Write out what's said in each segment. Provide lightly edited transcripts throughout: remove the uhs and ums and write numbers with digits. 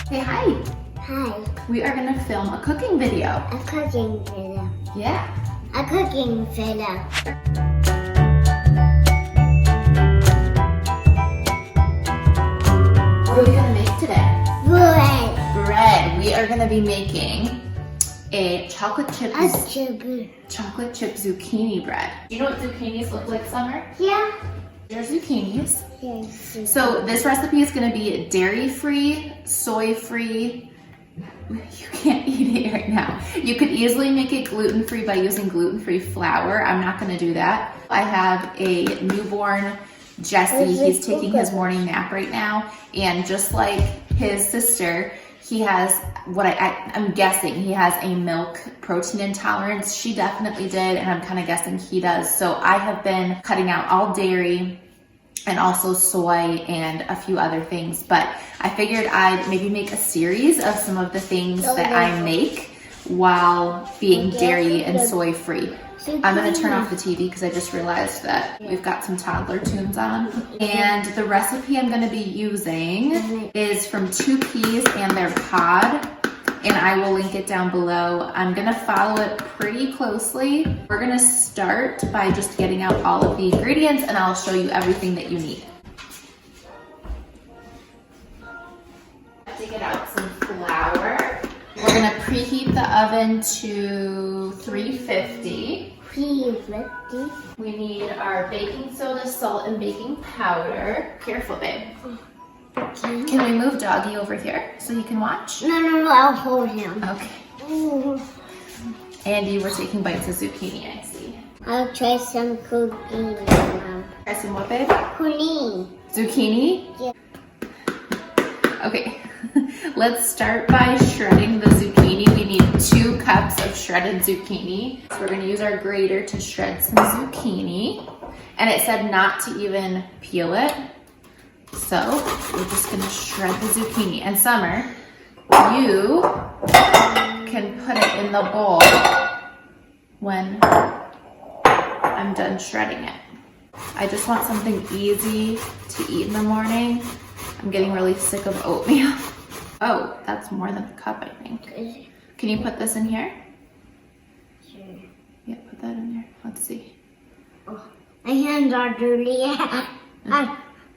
Say hi. Hi. We are gonna film a cooking video. A cooking video. Yeah. A cooking video. What are we gonna make today? Bread. Bread. We are gonna be making a chocolate chip zucchini bread. Do you know what zucchinis look like, Summer? Yeah. They're zucchinis. Yes. So this recipe is gonna be dairy-free, soy-free. You can't eat it right now. You could easily make it gluten-free by using gluten-free flour. I'm not gonna do that. I have a newborn Jesse. He's taking his morning nap right now. And just like his sister, he has what I'm guessing he has a milk protein intolerance. She definitely did, and I'm kind of guessing he does. So I have been cutting out all dairy and also soy and a few other things. But I figured I'd maybe make a series of some of the things that I make while being dairy and soy free. I'm gonna turn off the TV because I just realized that we've got some toddler tunes on. And the recipe I'm gonna be using is from 2 peas and their pod, and I will link it down below. I'm gonna follow it pretty closely. We're gonna start by just getting out all of the ingredients, and I'll show you everything that you need. To get out some flour. We're gonna preheat the oven to 350. 350. We need our baking soda, salt, and baking powder. Careful, babe. Okay. Can we move Doggy over here so he can watch? No, I'll hold him. Okay. Ooh. Andy, we're taking bites of zucchini, I see. I'll try some cooking now. Try some what, babe? Honey. Zucchini? Yeah. Okay. Let's start by shredding the zucchini. We need 2 cups of shredded zucchini. So we're gonna use our grater to shred some zucchini. And it said not to even peel it. So we're just gonna shred the zucchini. And Summer, you can put it in the bowl when I'm done shredding it. I just want something easy to eat in the morning. I'm getting really sick of oatmeal. Oh, that's more than a cup, I think. Can you put this in here? Sure. Yeah, put that in there. Let's see. Oh, my hands are dirty. The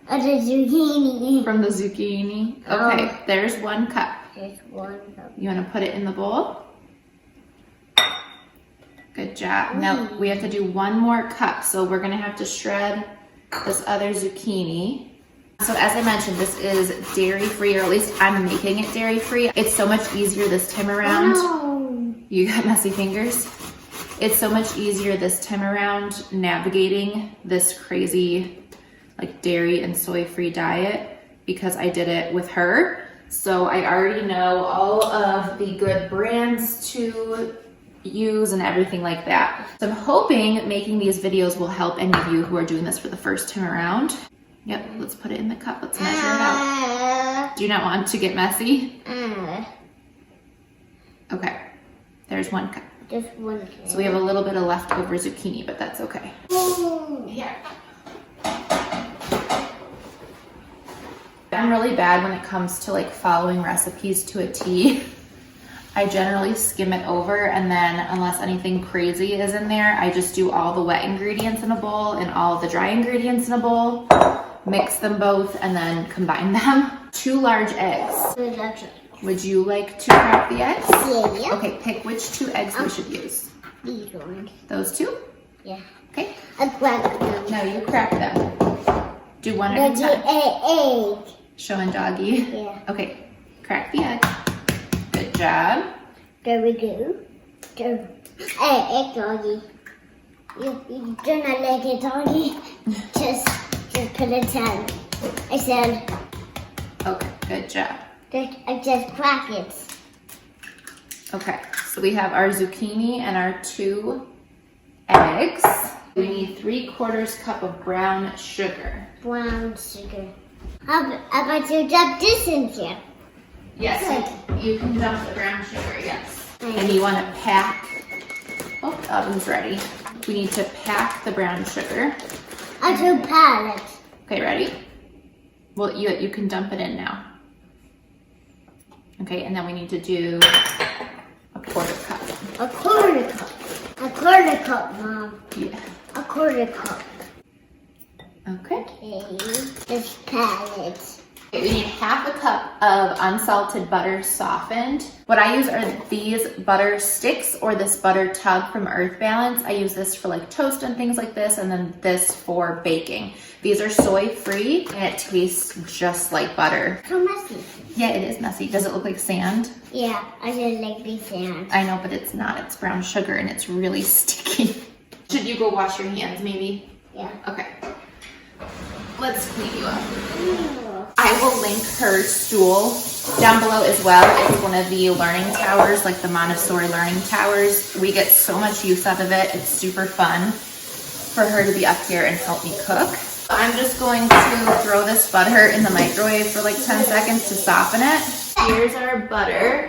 zucchini. From the zucchini? Okay, there's 1 cup. There's 1 cup. You want to put it in the bowl? Good job. Now we have to do 1 more cup. So we're going to have to shred this other zucchini. So as I mentioned, this is dairy-free, or at least I'm making it dairy-free. It's so much easier this time around. Oh. You got messy fingers? It's so much easier this time around navigating this crazy like dairy and soy-free diet because I did it with her. So I already know all of the good brands to use and everything like that. So I'm hoping making these videos will help any of you who are doing this for the first time around. Yep, let's put it in the cup. Let's measure it out. Do you not want to get messy? Okay, there's 1 cup. Just 1 cup. So we have a little bit of leftover zucchini, but that's okay. Here. I'm really bad when it comes to like following recipes to a T. I generally skim it over, and then unless anything crazy is in there, I just do all the wet ingredients in a bowl and all the dry ingredients in a bowl, mix them both, and then combine them. 2 large eggs. Would you like to crack the eggs? Yeah. Okay, pick which 2 eggs we should use. These ones. Those 2? Yeah. Okay. I cracked them. No, you crack them. Do 1 at a time. Egg. Showing Doggy. Yeah. Okay, crack the egg. Good job. There we go. Hey, Doggy. You do not like it, Doggy. Just put it down. I said. Okay, good job. I just crack it. Okay, so we have our zucchini and our 2 eggs. We need 3/4 cup of brown sugar. Brown sugar. How about you dump this in here? Yes, you can dump the brown sugar, yes. And you want to pack, oh, the oven's ready. We need to pack the brown sugar. I do pallets. Okay, ready? Well, you can dump it in now. Okay, and then we need to do a quarter cup. A quarter cup. A quarter cup, Mom. Yeah. A quarter cup. Okay. Okay. This palette. Okay, we need half a cup of unsalted butter softened. What I use are these butter sticks or this butter tub from Earth Balance. I use this for like toast and things like this, and then this for baking. These are soy free and it tastes just like butter. So messy. Yeah, it is messy. Does it look like sand? Yeah, I just like big sand. I know, but it's not. It's brown sugar and it's really sticky. Should you go wash your hands maybe? Yeah. Okay. Let's clean you up. I will link her stool down below as well. It's one of the learning towers, like the Montessori learning towers. We get so much use out of it. It's super fun for her to be up here and help me cook. I'm just going to throw this butter in the microwave for like 10 seconds to soften it. Here's our butter.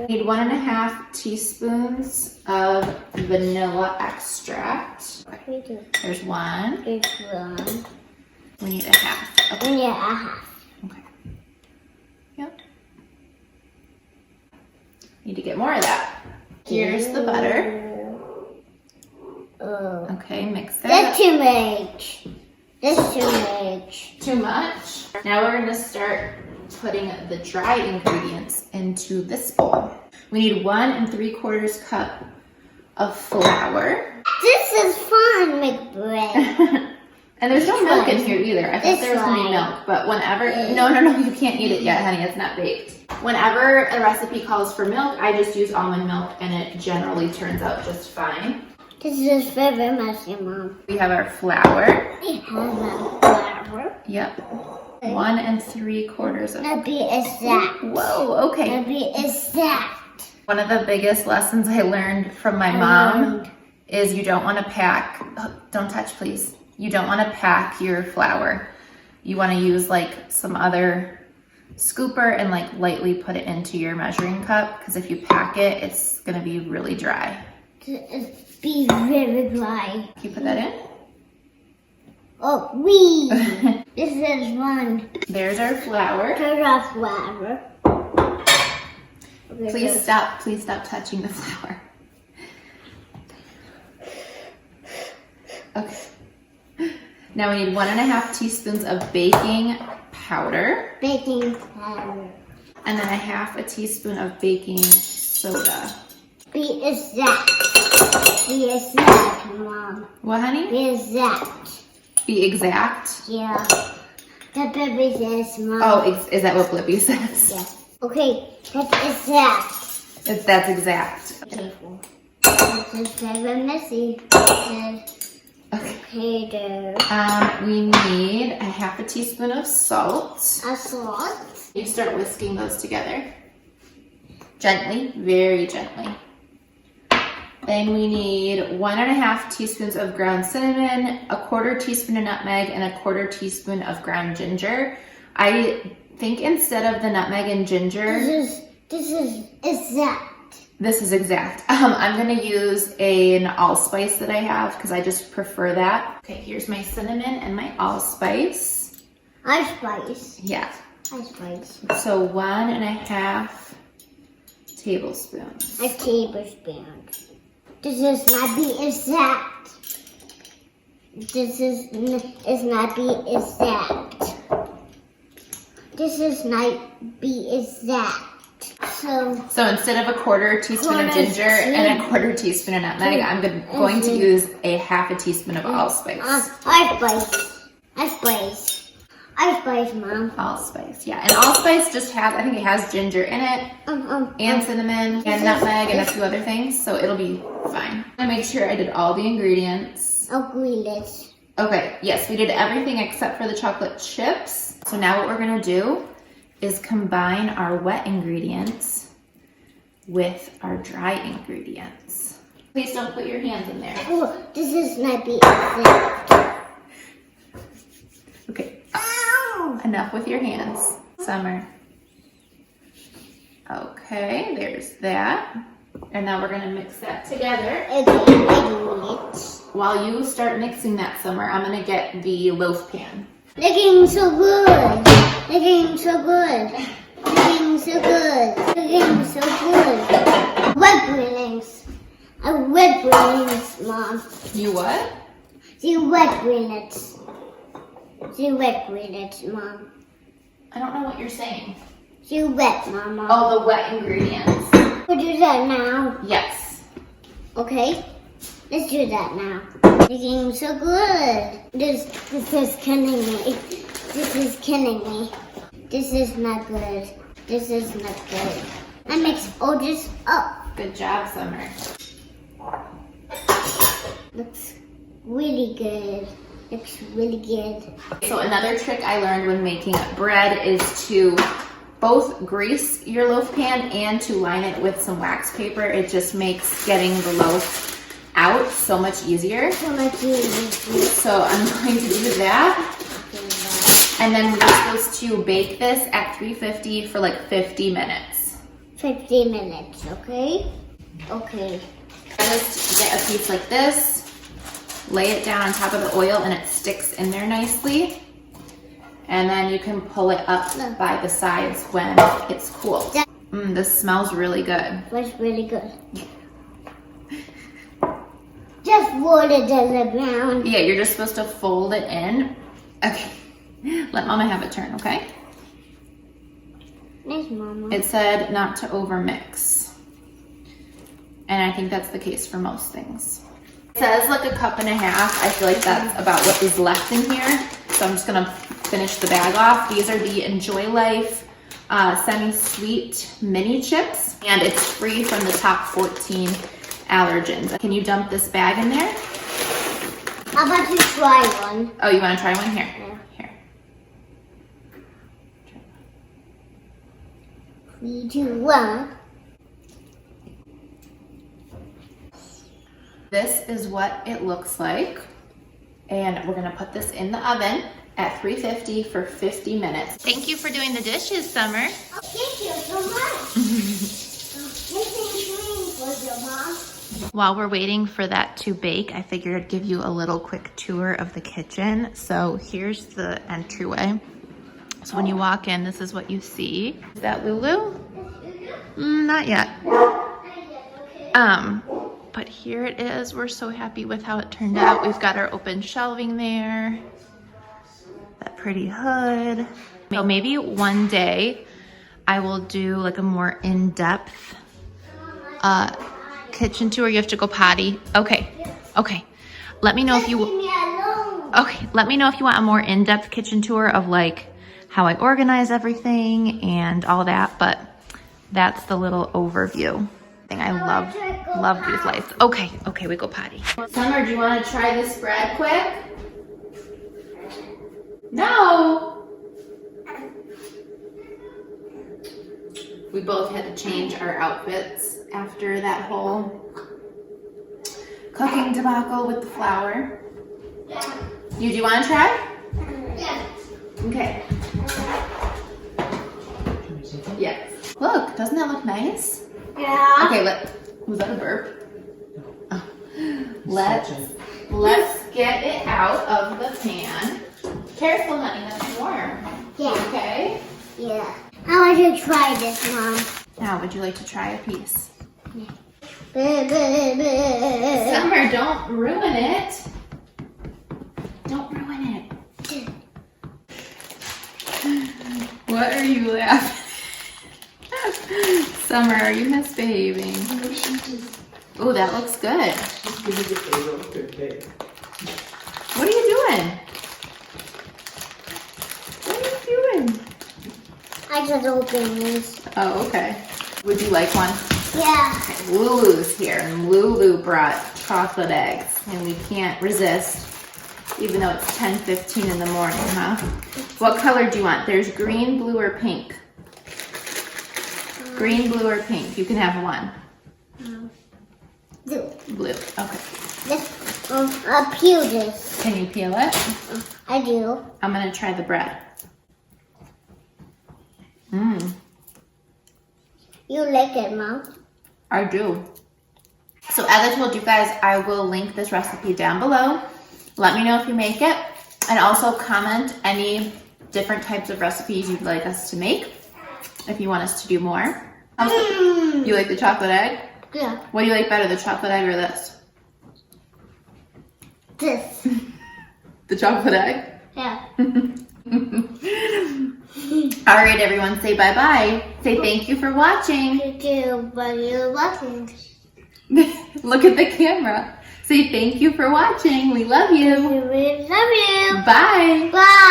We need 1.5 teaspoons of vanilla extract. Okay. There's one. There's one. We need 1/2. Okay. Yeah, a half. Okay. Yep. Need to get more of that. Here's the butter. Okay, mix that That's up. too much. That's too much. Too much. Now we're gonna start putting the dry ingredients into this bowl. We need 1 3/4 cup of flour. This is fun, McBread. And there's no milk in here either. I thought there was gonna be fine. milk, but whenever, no, you can't eat it yet, honey, it's not baked. Whenever a recipe calls for milk, I just use almond milk and it generally turns out just fine. This is very messy, Mom. We have our flour. We have a flour. Yep. 1 3/4 of. Now be exact. Whoa, okay. Now be exact. One of the biggest lessons I learned from my mom is you don't want to pack, don't touch please. You don't want to pack your flour. You want to use like some other scooper and like lightly put it into your measuring cup, because if you pack it, it's going to be really dry. Be very dry. Can you put that in? Oh, we. This is one. There's our flour. Turn off flour. Okay, Please stop touching the flour. Okay. Now we need 1.5 teaspoons of baking powder. Baking powder. And then 1/2 teaspoon of baking soda. Be exact. Be exact, Mom. What, honey? Be exact. Be exact. Yeah. The baby says, Mom. Oh, is that what Blippi says? Yeah. Okay, that's exact. That's exact. Careful. This is very messy. This is Okay. potato. We need 1/2 teaspoon of salt. A salt. You start whisking those together. Gently, very gently. Then we need 1.5 teaspoons of ground cinnamon, 1/4 teaspoon of nutmeg, and 1/4 teaspoon of ground ginger. I think instead of the nutmeg and ginger, This is exact. this is exact. I'm gonna use an allspice that I have because I just prefer that. Okay, here's my cinnamon and my allspice. Allspice. Yeah. Allspice. So 1.5 tablespoons. A tablespoon. This is not be exact. This is not be exact. This is not be exact. So instead of 1/4 teaspoon of ginger and 1/4 teaspoon of nutmeg, I'm going to use 1/2 teaspoon of allspice. Allspice, Mom. Allspice, yeah. And allspice just has, I think it has ginger in it, and cinnamon, and nutmeg, and a few other things, so it'll be fine. I'm gonna make sure I did all the ingredients. Ingredients. Okay, yes, we did everything except for the chocolate chips. So now what we're gonna do is combine our wet ingredients with our dry ingredients. Please don't put your hands in there. Oh, this is not be exact. Okay, Ow! enough with your hands. Summer. Okay, there's that. And now we're gonna mix that together. While you start mixing that, Summer, I'm gonna get the loaf pan. Looking so good. Looking so good. getting so good. You're getting so good. Wet greenings. Wet greenings, Mom. You what? The wet greenings. The wet greenings, Mom. I don't know what you're saying. The wet, Mama. Oh, the wet ingredients. We'll do that now. Yes. Okay? Let's do that now. You're getting so good. This is killing me. This is killing me. This is not good. This is not good. I mix all this up. Good job, Summer. Looks really good. Looks really good. So another trick I learned when making bread is to both grease your loaf pan and to line it with some wax paper. It just makes getting the loaf out so much easier. So much easier. So I'm going to do that. And then we're supposed to bake this at 350 for like 50 minutes. 50 minutes, okay? Okay. Just get a piece like this, lay it down on top of the oil and it sticks in there nicely. And then you can pull it up by the sides when it's cool. This smells really good. That's really good. Just fold it to the ground. Yeah, you're just supposed to fold it in. Okay, let Mama have a turn, okay? Nice, Mama. It said not to over mix. And I think that's the case for most things. It says like a cup and a half. I feel like that's about what is left in here. So I'm just gonna finish the bag off. These are the Enjoy Life semi-sweet mini chips. And it's free from the top 14 allergens. Can you dump this bag in there? How about you try one? Oh, you wanna try one? Here. Here. 3, 2, 1. This is what it looks like. And we're gonna put this in the oven at 350 for 50 minutes. Thank you for doing the dishes, Summer. Oh, thank you so much. For your mom. While we're waiting for that to bake, I figured I'd give you a little quick tour of the kitchen. So here's the entryway. So when you walk in, this is what you see. Is that Lulu? Not yet. But here it is. We're so happy with how it turned out. We've got our open shelving there. That pretty hood. So maybe one day I will do like a more in-depth kitchen tour. You have to go potty. Okay. Okay. Let me know if you Okay, let me know if you want a more in-depth kitchen tour of like how I organize everything and all that, but that's the little overview. I love these lights. Okay, okay, we go potty. Summer, do you want to try this bread quick? No. We both had to change our outfits after that whole cooking debacle with the flour. Do you want to try? Yeah. Okay. Yes. Look, doesn't that look nice? Yeah. Okay, was that a burp? Oh. Let's get it out of the pan. Careful, honey, that's warm. Yeah. Okay? Yeah. I want to try this, Mom. Now, would you like to try a piece? Yeah. Summer, don't ruin it. Don't ruin it. What are you laughing? Summer, are you misbehaving? Oh, that looks good. What are you doing? What are you doing? I just opened these. Oh, okay. Would you like one? Yeah. Okay, Lulu's here, and Lulu brought chocolate eggs, and we can't resist, even though it's 10:15 in the morning, huh? What color do you want? There's green, blue, or pink. Green, blue, or pink. You can have one. Blue. Blue. Okay. Let's I'll peel this. Can you peel it? I do. I'm gonna try the bread. Mmm. You like it, Mom? I do. So as I told you guys, I will link this recipe down below. Let me know if you make it, and also comment any different types of recipes you'd like us to make. if you want us to do more. You like the chocolate egg? Yeah. What do you like better, the chocolate egg or this? This. The chocolate egg? Yeah. All right, everyone, say bye-bye. Say thank you for watching. Thank you for your watching. Look at the camera. Say thank you for watching. We love you. We love you. Bye. Bye.